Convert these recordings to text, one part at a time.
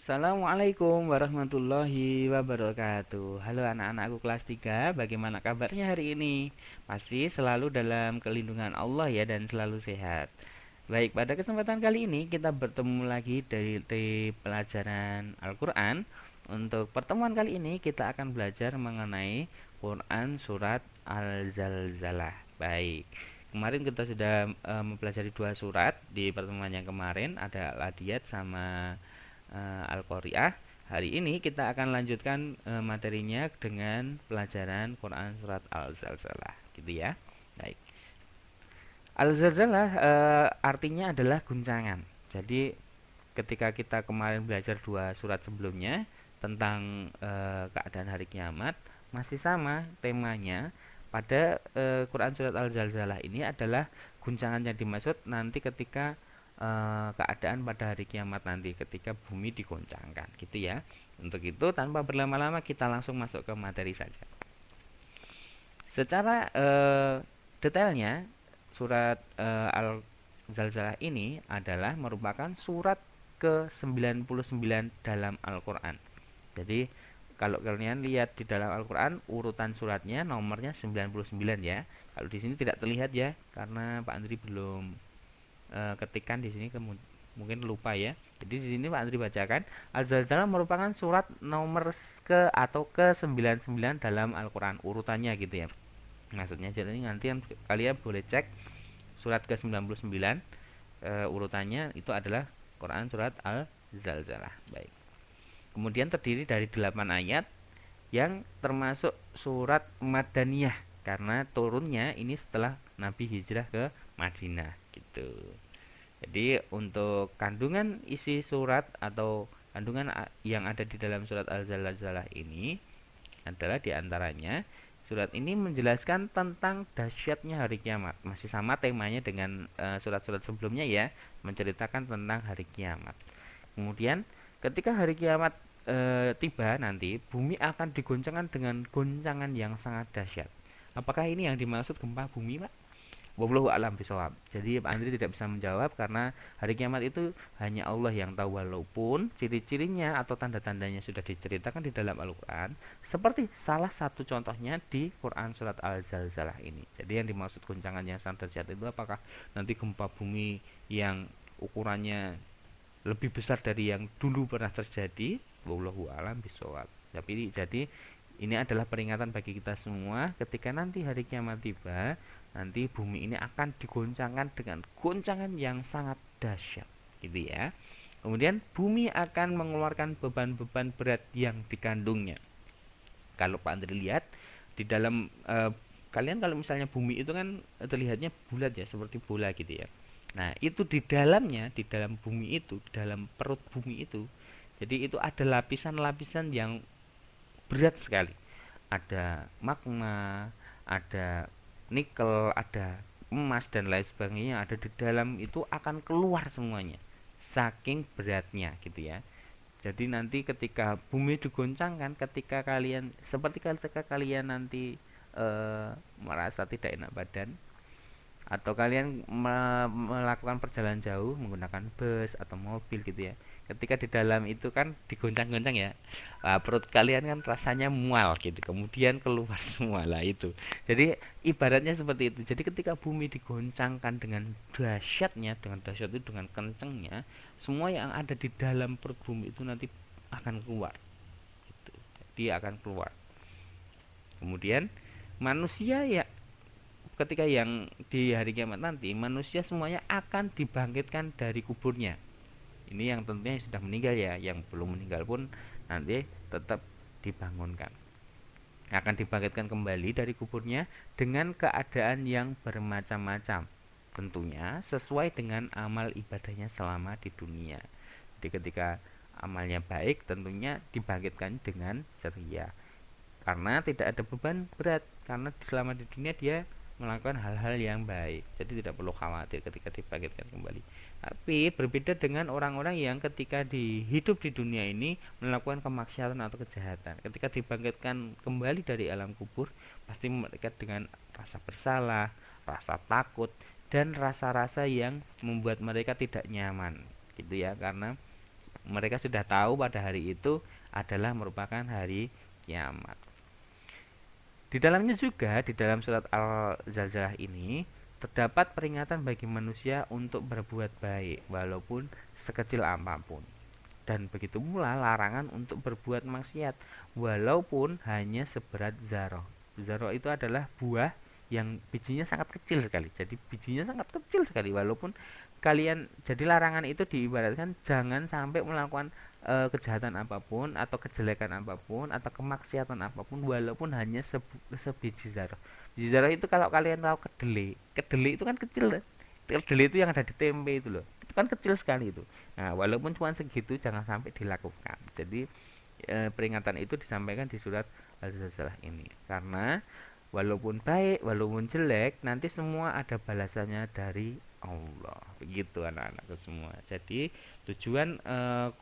Assalamualaikum warahmatullahi wabarakatuh. Halo anak-anakku kelas 3, bagaimana kabarnya hari ini? Pasti selalu dalam kelindungan Allah ya dan selalu sehat. Baik, pada kesempatan kali ini kita bertemu lagi dari pelajaran Al-Quran. Untuk pertemuan kali ini kita akan belajar mengenai Quran surat Al-Zalzalah. Baik, kemarin kita sudah mempelajari dua surat di pertemuan yang kemarin, ada Al-Adiyat sama Al-Qari'ah. Hari ini kita akan lanjutkan materinya dengan pelajaran Quran surat Al-Zalzalah, gitu ya. Baik. Al-Zalzalah artinya adalah guncangan. Jadi ketika kita kemarin belajar dua surat sebelumnya tentang keadaan hari kiamat, masih sama temanya. Pada Quran surat Al-Zalzalah ini adalah guncangan yang dimaksud nanti ketika keadaan pada hari kiamat nanti ketika bumi digoncangkan, gitu ya. Untuk itu tanpa berlama-lama kita langsung masuk ke materi saja. Secara detailnya surat Al-Zalzalah ini adalah merupakan surat ke-99 dalam Al-Qur'an. Jadi kalau kalian lihat di dalam Al-Qur'an urutan suratnya nomornya 99 ya. Kalau di sini tidak terlihat ya karena Pak Andri belum ketikan di sini mungkin lupa ya. Jadi di sini Pak Andri bacakan Al-Zalzalah merupakan surat nomor ke-99 dalam Al-Qur'an urutannya gitu ya. Maksudnya jadi nanti kalian boleh cek surat ke-99 urutannya itu adalah Quran surat Al-Zalzalah. Baik. Kemudian terdiri dari 8 ayat yang termasuk surat Madaniyah karena turunnya ini setelah Nabi hijrah ke Madinah gitu. Jadi untuk kandungan isi surat atau kandungan yang ada di dalam surat Al-Zalzalah ini adalah diantaranya surat ini menjelaskan tentang dahsyatnya hari kiamat. Masih sama temanya dengan surat-surat sebelumnya ya, menceritakan tentang hari kiamat. Kemudian ketika hari kiamat tiba nanti, bumi akan digoncangkan dengan goncangan yang sangat dahsyat. Apakah ini yang dimaksud gempa bumi, Pak? Wallahu a'lam bishawab. Jadi Pak Andri tidak bisa menjawab karena hari kiamat itu hanya Allah yang tahu, walaupun ciri-cirinya atau tanda-tandanya sudah diceritakan di dalam Al-Qur'an. Seperti salah satu contohnya di Quran surat Al-Zalzalah ini. Jadi yang dimaksud goncangan yang sangat dahsyat itu apakah nanti gempa bumi yang ukurannya lebih besar dari yang dulu pernah terjadi? Wallahu a'lam bishawab. Tapi jadi ini adalah peringatan bagi kita semua ketika nanti hari kiamat tiba, nanti bumi ini akan digoncangkan dengan goncangan yang sangat dahsyat, gitu ya. Kemudian bumi akan mengeluarkan beban-beban berat yang dikandungnya. Kalau Pak Andri lihat di dalam kalian kalau misalnya bumi itu kan terlihatnya bulat ya, seperti bola gitu ya. Nah, itu di dalamnya, di dalam bumi itu, di dalam perut bumi itu, jadi itu ada lapisan-lapisan yang berat sekali. Ada magma, ada nikel, ada emas dan lain sebagainya ada di dalam itu akan keluar semuanya. Saking beratnya gitu ya. Jadi nanti ketika bumi digoncangkan, ketika kalian seperti ketika kalian nanti merasa tidak enak badan atau kalian melakukan perjalanan jauh menggunakan bus atau mobil gitu ya, ketika di dalam itu kan digoncang-goncang ya, perut kalian kan rasanya mual gitu kemudian keluar semua lah itu. Jadi ibaratnya seperti itu. Jadi ketika bumi digoncangkan dengan dahsyatnya, dengan dahsyat itu dengan kencengnya, semua yang ada di dalam perut bumi itu nanti akan keluar gitu. Dia akan keluar. Kemudian manusia ya, ketika yang di hari kiamat nanti manusia semuanya akan dibangkitkan dari kuburnya. Ini yang tentunya sudah meninggal ya, yang belum meninggal pun nanti tetap dibangunkan. Akan dibangkitkan kembali dari kuburnya dengan keadaan yang bermacam-macam. Tentunya sesuai dengan amal ibadahnya selama di dunia. Jadi ketika amalnya baik tentunya dibangkitkan dengan ceria. Karena tidak ada beban berat, karena selama di dunia dia melakukan hal-hal yang baik, jadi tidak perlu khawatir ketika dibangkitkan kembali. Tapi berbeda dengan orang-orang yang ketika hidup di dunia ini melakukan kemaksiatan atau kejahatan, ketika dibangkitkan kembali dari alam kubur pasti mereka dengan rasa bersalah, rasa takut, dan rasa-rasa yang membuat mereka tidak nyaman gitu ya, karena Mereka sudah tahu pada hari itu adalah merupakan hari kiamat. Di dalamnya juga, di dalam surat Al-Zalzalah ini terdapat peringatan bagi manusia untuk berbuat baik walaupun sekecil apapun. Dan begitu pula larangan untuk berbuat maksiat walaupun hanya seberat zarah. Zarah itu adalah buah yang bijinya sangat kecil sekali. Jadi bijinya sangat kecil sekali walaupun kalian, jadi larangan itu diibaratkan jangan sampai melakukan kejahatan apapun atau kejelekan apapun atau kemaksiatan apapun walaupun hanya sebiji zarah. Biji zarah itu kalau kalian tahu kedelai, kedelai itu kan kecil. Kedelai itu yang ada di tempe itu loh. Itu kan kecil sekali itu. Nah, walaupun cuma segitu jangan sampai dilakukan. Jadi peringatan itu disampaikan di surat Al-Zalzalah ini karena walaupun baik, walaupun jelek, nanti semua ada balasannya dari Allah. Begitu anak-anakku semua. Jadi tujuan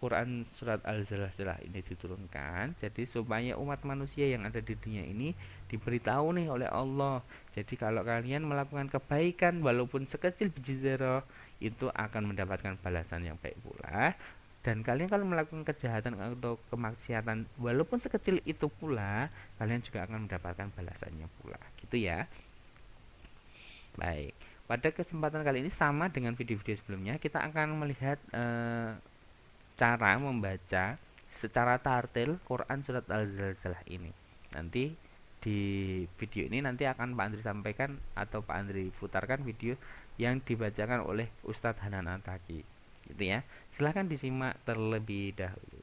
Quran surat Al-Zalzalah ini diturunkan jadi supaya umat manusia yang ada di dunia ini diberitahu nih oleh Allah. Jadi kalau kalian melakukan kebaikan walaupun sekecil biji zarah itu akan mendapatkan balasan yang baik pula. Dan kalian kalau melakukan kejahatan atau kemaksiatan walaupun sekecil itu pula, kalian juga akan mendapatkan balasannya pula. Gitu ya. Baik. Pada kesempatan kali ini sama dengan video-video sebelumnya, kita akan melihat cara membaca secara tartil Quran surat Al-Zalzalah ini. Nanti di video ini nanti akan Pak Andri sampaikan atau Pak Andri putarkan video yang dibacakan oleh Ustadz Hanan Antaki. Gitu ya. Silahkan disimak terlebih dahulu.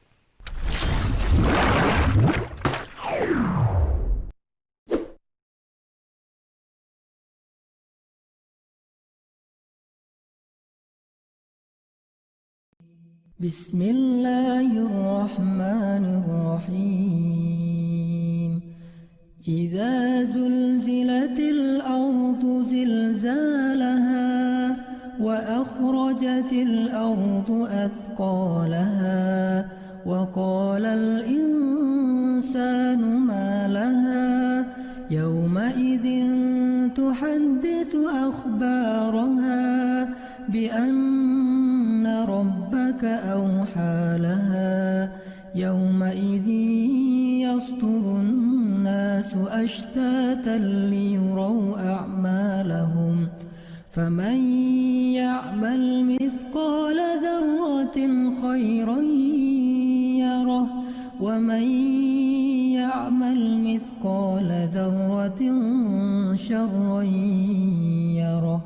بسم الله الرحمن الرحيم إذا زلزلت الأرض زلزالها وأخرجت الأرض أثقالها وقال الإنسان ما لها يومئذ تحدث أخبارها بأن ربك أوحى لها يومئذ يصدر الناس أشتاتا ليروا أعمالهم فمن يعمل مثقال ذرة خيرا يره ومن يعمل مثقال ذرة شرا يره.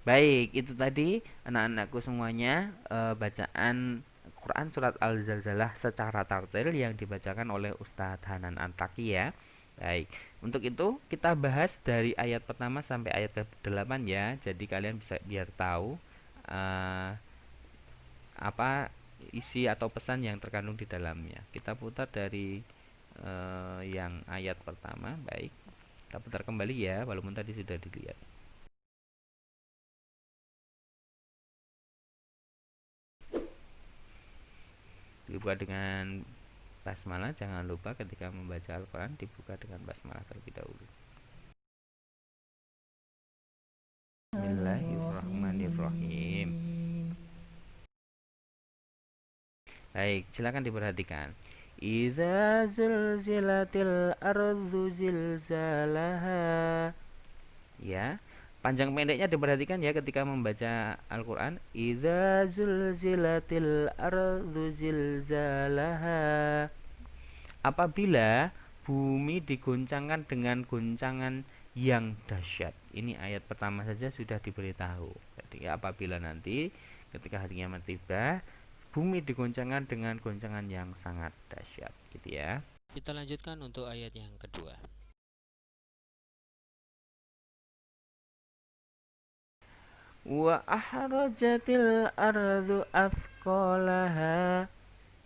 Baik, itu tadi anak-anakku semuanya bacaan Quran surat Al-Zalzalah secara tartil yang dibacakan oleh Ustadz Hanan Antaki ya. Baik, untuk itu kita bahas dari ayat pertama sampai ayat ke-8 ya. Jadi kalian bisa biar tahu apa isi atau pesan yang terkandung di dalamnya. Kita putar dari yang ayat pertama. Baik, kita putar kembali ya, walaupun tadi sudah dilihat. Dibuka dengan basmalah, jangan lupa ketika membaca Al-Quran dibuka dengan basmalah terlebih dahulu. Bismillahirrahmanirrahim. Baik, silakan diperhatikan. Iza zulzilatil ardu zilzalaha. Ya, panjang pendeknya diperhatikan ya ketika membaca Al-Quran. Iza zulzilatil ardu zilzalaha. Apabila bumi diguncangkan dengan guncangan yang dahsyat. Ini ayat pertama saja sudah diberitahu. Jadi apabila nanti ketika hari kiamat tiba, bumi diguncangkan dengan guncangan yang sangat dahsyat, gitu ya. Kita lanjutkan untuk ayat yang kedua. Wa ahrajatil ardu athqalaha,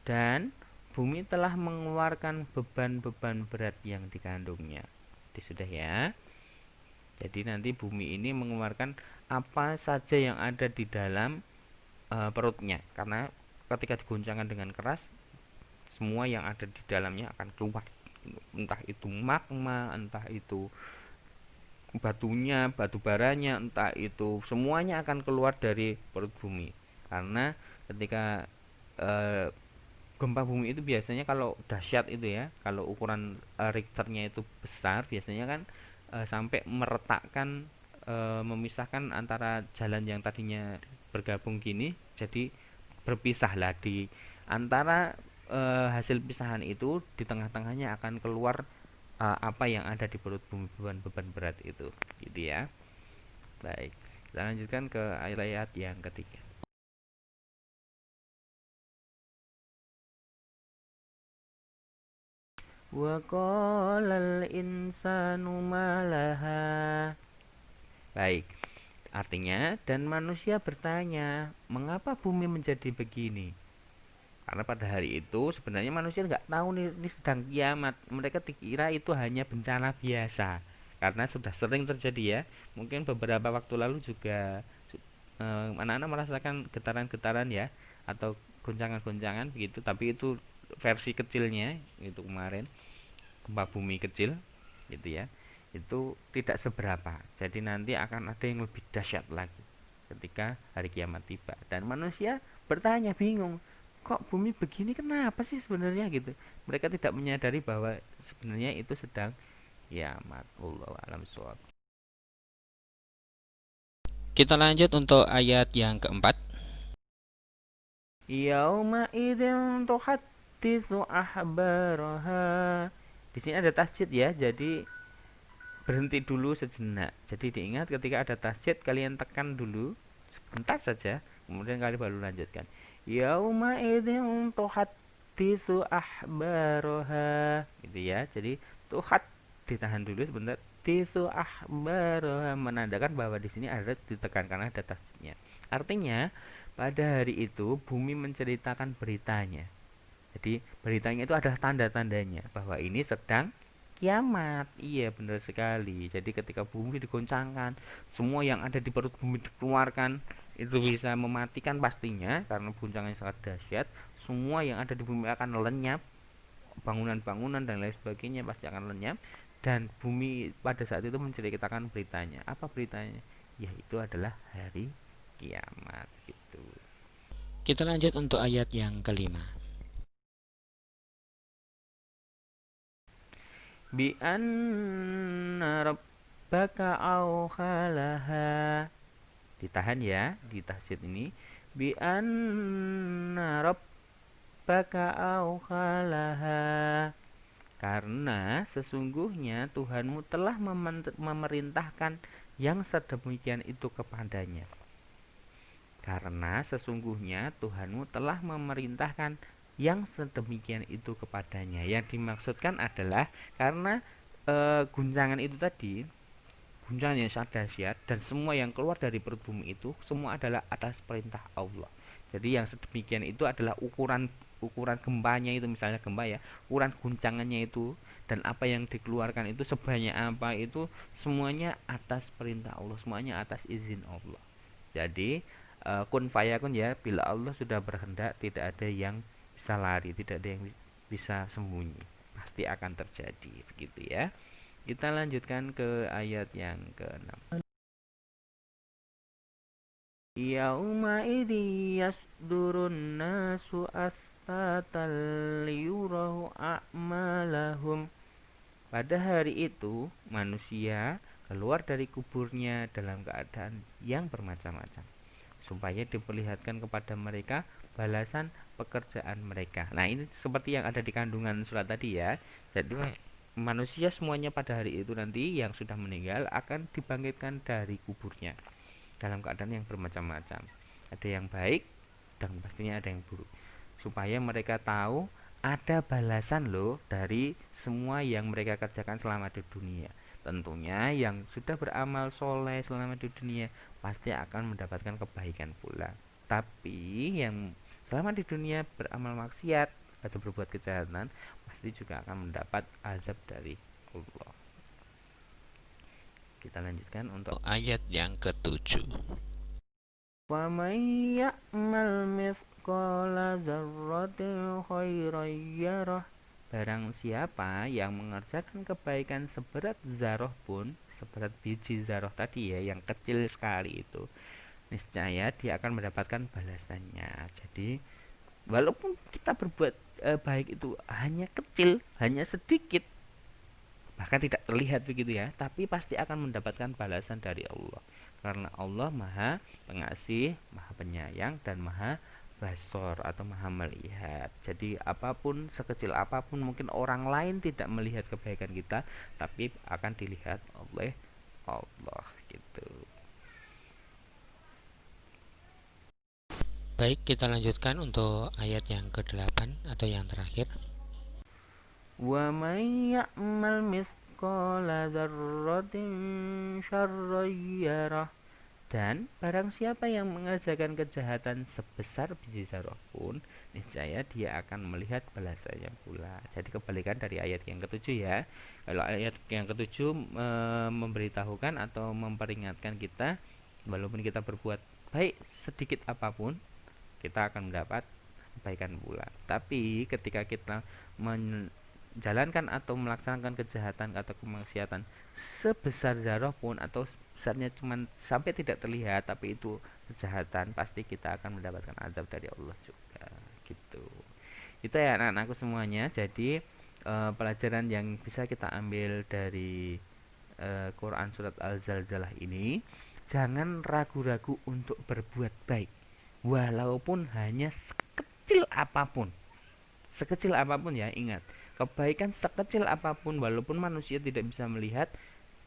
dan bumi telah mengeluarkan beban-beban berat yang dikandungnya. Itu sudah ya. Jadi nanti bumi ini mengeluarkan apa saja yang ada di dalam perutnya, karena ketika diguncangkan dengan keras semua yang ada di dalamnya akan keluar, entah itu magma, entah itu batunya, batu baranya, entah itu semuanya akan keluar dari perut bumi. Karena ketika eh, gempa bumi itu biasanya kalau dahsyat itu ya, kalau ukuran Richternya itu besar, biasanya kan sampai meretakkan, memisahkan antara jalan yang tadinya bergabung gini, jadi berpisahlah di antara hasil pisahan itu, di tengah-tengahnya akan keluar apa yang ada di perut bumi, beban-beban berat itu, gitu ya. Baik, kita lanjutkan ke ayat yang ketiga. Wa qalal insanu malaha. Baik, artinya dan manusia bertanya, mengapa bumi menjadi begini? Karena pada hari itu sebenarnya manusia nggak tahu nih, ini sedang kiamat. Mereka dikira itu hanya bencana biasa. Karena sudah sering terjadi ya. Mungkin beberapa waktu lalu juga anak-anak merasakan getaran-getaran ya, atau goncangan-goncangan begitu. Tapi itu versi kecilnya itu kemarin, gempa bumi kecil gitu ya. Itu tidak seberapa. Jadi nanti akan ada yang lebih dahsyat lagi ketika hari kiamat tiba. Dan manusia bertanya bingung, kok bumi begini, kenapa sih sebenarnya gitu. Mereka tidak menyadari bahwa sebenarnya itu sedang kiamat. Wallahu a'lam bishawab. Kita lanjut untuk ayat yang keempat. Yauma idzin tuhadditsu ahbaraha. Di sini ada tasjid ya, jadi berhenti dulu sejenak. Jadi diingat ketika ada tasjid kalian tekan dulu sebentar saja, kemudian kalian baru lanjutkan. Yauma idzin tuhadditsu ahbaraha. Gitu ya. Jadi tuhat ditahan dulu sebentar. Tisu ahbaraha menandakan bahwa di sini ada ditekan karena ada tasjidnya. Artinya pada hari itu bumi menceritakan beritanya. Jadi beritanya itu ada tanda-tandanya bahwa ini sedang kiamat. Iya benar sekali. Jadi ketika bumi digoncangkan, semua yang ada di perut bumi dikeluarkan, itu bisa mematikan pastinya karena guncangannya sangat dahsyat. Semua yang ada di bumi akan lenyap, bangunan-bangunan dan lain sebagainya pasti akan lenyap. Dan bumi pada saat itu menceritakan beritanya. Apa beritanya? Yaitu adalah hari kiamat gitu. Kita lanjut untuk ayat yang kelima. Bi anna rabbaka awhalaha. Ditahan ya di tahsid ini. Bi anna rabbaka awhalaha. Karena sesungguhnya Tuhanmu telah memerintahkan yang sedemikian itu kepadanya. Karena sesungguhnya Tuhanmu telah memerintahkan yang sedemikian itu kepadanya. Yang dimaksudkan adalah karena guncangan itu tadi, guncangan yang sangat dahsyat, dan semua yang keluar dari perut bumi itu semua adalah atas perintah Allah. Jadi yang sedemikian itu adalah ukuran gempanya itu, misalnya gempa ya, ukuran guncangannya itu dan apa yang dikeluarkan itu sebanyak apa, itu semuanya atas perintah Allah, semuanya atas izin Allah. Jadi kun fayakun ya, bila Allah sudah berkehendak tidak ada yang bisa lari, tidak ada yang bisa sembunyi, pasti akan terjadi begitu ya. Kita lanjutkan ke ayat yang ke-6. Yauma idzi yasdurun nasu astatan liyurahu a'malahum. Pada hari itu manusia keluar dari kuburnya dalam keadaan yang bermacam-macam, supaya diperlihatkan kepada mereka balasan pekerjaan mereka. Nah, ini seperti yang ada di kandungan surat tadi ya. Jadi manusia semuanya pada hari itu nanti yang sudah meninggal akan dibangkitkan dari kuburnya dalam keadaan yang bermacam-macam. Ada yang baik dan pastinya ada yang buruk. Supaya mereka tahu ada balasan loh dari semua yang mereka kerjakan selama di dunia. Tentunya yang sudah beramal soleh selama di dunia pasti akan mendapatkan kebaikan pula. Tapi yang selama di dunia beramal maksiat atau berbuat kejahatan pasti juga akan mendapat azab dari Allah. Kita lanjutkan untuk ayat yang ketujuh. wa may ya'mal mithqala dzarratin khairan yarah. barang siapa yang mengerjakan kebaikan seberat zarah pun, seberat biji zarah tadi ya, yang kecil sekali itu, niscaya dia akan mendapatkan balasannya. Jadi walaupun kita berbuat baik itu hanya kecil, hanya sedikit, bahkan tidak terlihat begitu ya, tapi pasti akan mendapatkan balasan dari Allah, karena Allah maha pengasih, maha penyayang, dan maha basor atau maha melihat. Jadi apapun, sekecil apapun, mungkin orang lain tidak melihat kebaikan kita, tapi akan dilihat oleh Allah gitu. Baik, kita lanjutkan untuk ayat yang ke-8 atau yang terakhir. Wa may ya'mal mithqala dzarratin syarran yarah. Dan barang siapa yang mengerjakan kejahatan sebesar biji zarah pun, niscaya dia akan melihat balasannya pula. Jadi kebalikan dari ayat yang ketujuh ya. Kalau ayat yang ketujuh memberitahukan atau memperingatkan kita, walaupun kita berbuat baik sedikit apapun, kita akan mendapat kebaikan pula. Tapi ketika kita menjalankan atau melaksanakan kejahatan atau kemaksiatan sebesar zarah pun, atau besarnya cuma sampai tidak terlihat, tapi itu kejahatan, pasti kita akan mendapatkan azab dari Allah juga gitu. Itu ya anak-anakku semuanya. Jadi pelajaran yang bisa kita ambil dari Quran surat Al-Zalzalah ini, jangan ragu-ragu untuk berbuat baik walaupun hanya sekecil apapun ya. Ingat, kebaikan sekecil apapun, walaupun manusia tidak bisa melihat,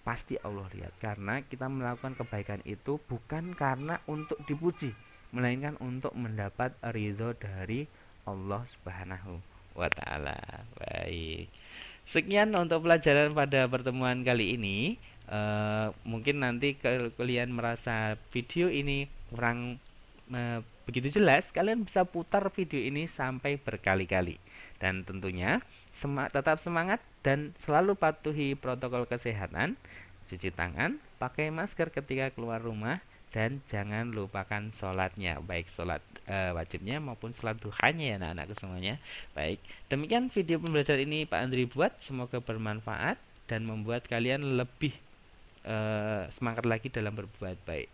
pasti Allah lihat, karena kita melakukan kebaikan itu bukan karena untuk dipuji, melainkan untuk mendapat ridho dari Allah Subhanahu wa Ta'ala. Baik, sekian untuk pelajaran pada pertemuan kali ini. Mungkin nanti kalian merasa video ini kurang begitu jelas, kalian bisa putar video ini sampai berkali-kali. Dan tentunya tetap semangat dan selalu patuhi protokol kesehatan, cuci tangan, pakai masker ketika keluar rumah, dan jangan lupakan sholatnya, baik sholat wajibnya maupun sholat duhanya ya anak-anakku semuanya. Baik, demikian video pembelajaran ini Pak Andri buat, semoga bermanfaat dan membuat kalian lebih semangat lagi dalam berbuat baik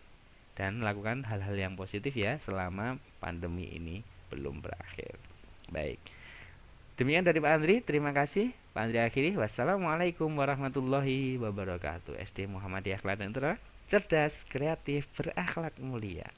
dan melakukan hal-hal yang positif ya selama pandemi ini belum berakhir. Baik, demikian dari Pak Andri, terima kasih. Pak Andri akhiri, wassalamualaikum warahmatullahi wabarakatuh. SD Muhammadiyah Klaten Cerdas, kreatif, berakhlak mulia.